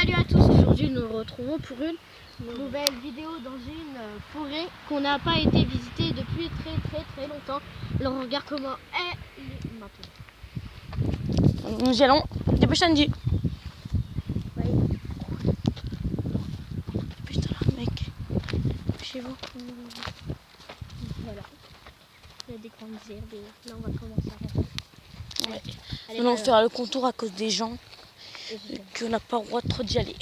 Salut à tous, aujourd'hui nous nous retrouvons pour une nouvelle vidéo dans une forêt qu'on n'a pas été visiter depuis très longtemps. Alors on regarde comment est maintenant. Nous y allons, dépêche Andy. Ouais. Putain mec, chez vous. Voilà. Il y a des grandes herbes et là on va commencer à rentrer. Ouais. Allez, Nous allons faire le contour à cause des gens, qu'on n'a pas le droit trop d'y aller.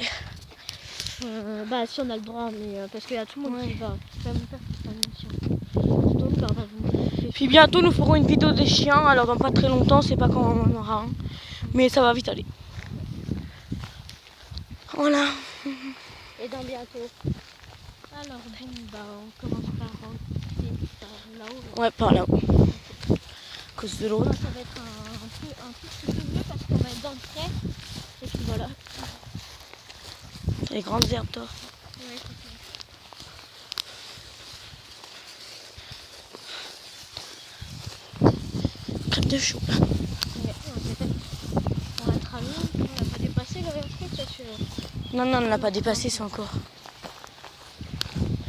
Bah si on a le droit, mais parce qu'il y a tout le monde qui va. Même mon père qui fait une mission. Donc, bah, Puis bientôt nous ferons une vidéo des chiens, alors dans pas très longtemps, c'est pas quand on en aura un, mais ça va vite aller. Voilà. Et dans bientôt. Alors bon, bah on commence par rentrer par là-haut. Ouais, par là-haut. À cause de l'eau. Ça va être un tout petit peu mieux parce qu'on va être dans le frais. Et puis voilà. Les grandes herbes d'or. Ouais, Crêpe de chou. ouais, on va être à loin. On n'a pas dépassé le truc parce que Non, on ne l'a pas dépassé, c'est encore.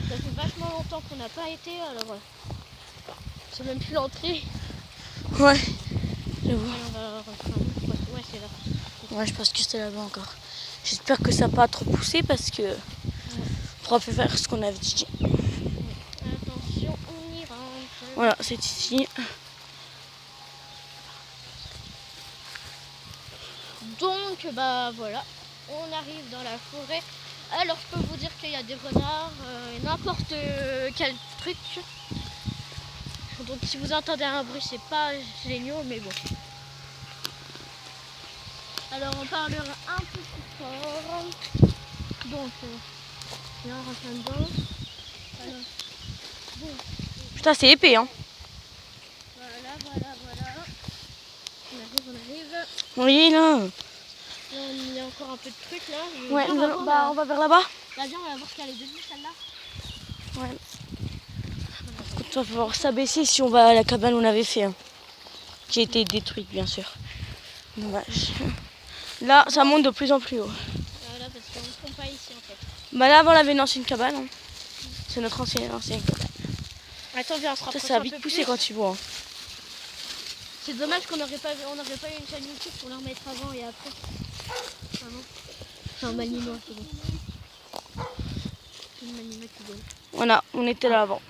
ça fait vachement longtemps qu'on n'a pas été. Alors c'est même plus l'entrée. Ouais, j'avoue. Ouais, c'est là. Ouais, je pense que c'était là-bas encore. J'espère que ça n'a pas trop poussé parce que on pourra plus faire ce qu'on avait dit. Attention, on y rentre. Voilà, c'est ici. Donc bah voilà, on arrive dans la forêt. Alors je peux vous dire qu'il y a des renards, n'importe quel truc. Donc si vous entendez un bruit, c'est pas génial, mais bon. Alors on parlera un peu plus fort. Donc là on rentre dedans. Alors, bon, Putain, c'est épais, hein. voilà. On arrive. Oui, là. Là, il y a encore un peu de trucs là. Ouais, Viens, on va vers là-bas. Là, viens, on va voir qu'elle est devenue celle-là. Ouais. Il va falloir s'abaisser si on va à la cabane où on avait fait. Hein. Qui a été détruite, bien sûr. Dommage. Là, ça monte de plus en plus haut. Voilà, parce qu'on ne trompe pas ici en fait. Bah là, avant, on avait une ancienne cabane. Hein. C'est notre ancienne cabane. Attends, viens, on se rapproche. Ça a vite poussé quand tu vois. Hein. C'est dommage qu'on n'aurait pas eu une chaîne YouTube pour la remettre avant et après. Vraiment. C'est un malinois, c'est bon. C'est une malinois qui donne. Voilà, on était là avant.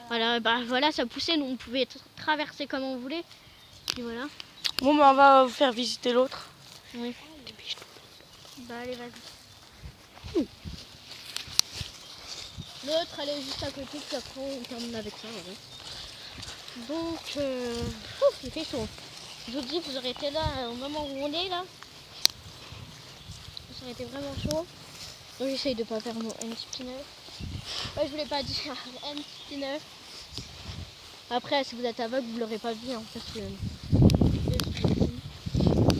Voilà, bah voilà, ça poussait, nous on pouvait traverser comme on voulait. Et voilà. Bon, bah on va vous faire visiter l'autre. Oui. Bah allez, vas-y. L'autre, elle est juste à côté, puis après on termine avec ça. Voilà. Donc, il fait chaud. Je vous dis, vous aurez été là au moment où on est là. Ça aurait été vraiment chaud. Donc j'essaye de pas faire mon hand spinner. Ouais, je voulais pas dire hand spinner. Après, si vous êtes aveugle, vous l'aurez pas vu. Hein, parce que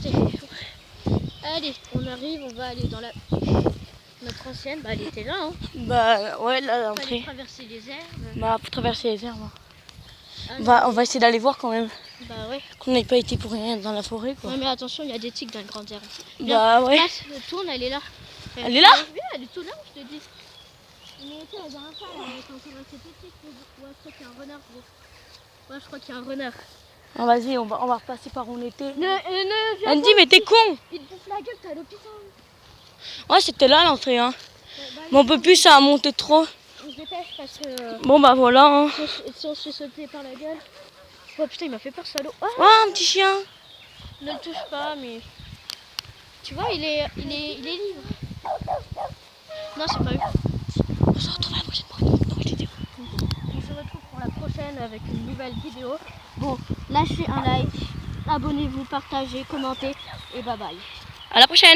c'est chaud. Allez, on arrive, on va aller dans notre ancienne. Bah, elle était là. Hein. Bah ouais, là, Fallait l'entrée. traverser les herbes. Bah, pour traverser les herbes. Ah, On va essayer d'aller voir quand même. Bah ouais. Qu'on n'ait pas été pour rien dans la forêt, quoi. Ouais, mais attention, il y a des tiques dans les grandes herbes. Bah ouais. Là, tourne, elle est là. Elle est là? Oui, elle est tout là, je te dis. Mais était la dernière fois, elle était encore assez petite. Ouais, je crois qu'il y a un renard, gros. Ouais, je crois qu'il y a un renard. Ah, vas-y, on va repasser par où on était. Viens Andy, mais t'es con! Il te bouffe la gueule, t'es à l'hôpital. Ouais, c'était là l'entrée, hein. Ouais, bah, Mais on peut plus, ça a monté trop. on se dépêche parce que Bon, bah voilà, hein. si on se fait sauter par la gueule. Oh putain, il m'a fait peur, salaud. Ah, Oh, un petit chien. ne le touche pas, mais. Tu vois, il est libre. Non, c'est pas lui. On se retrouve à la prochaine vidéo. On se retrouve pour la prochaine avec une nouvelle vidéo. Bon, lâchez un like, abonnez-vous, partagez, commentez et bye bye. À la prochaine.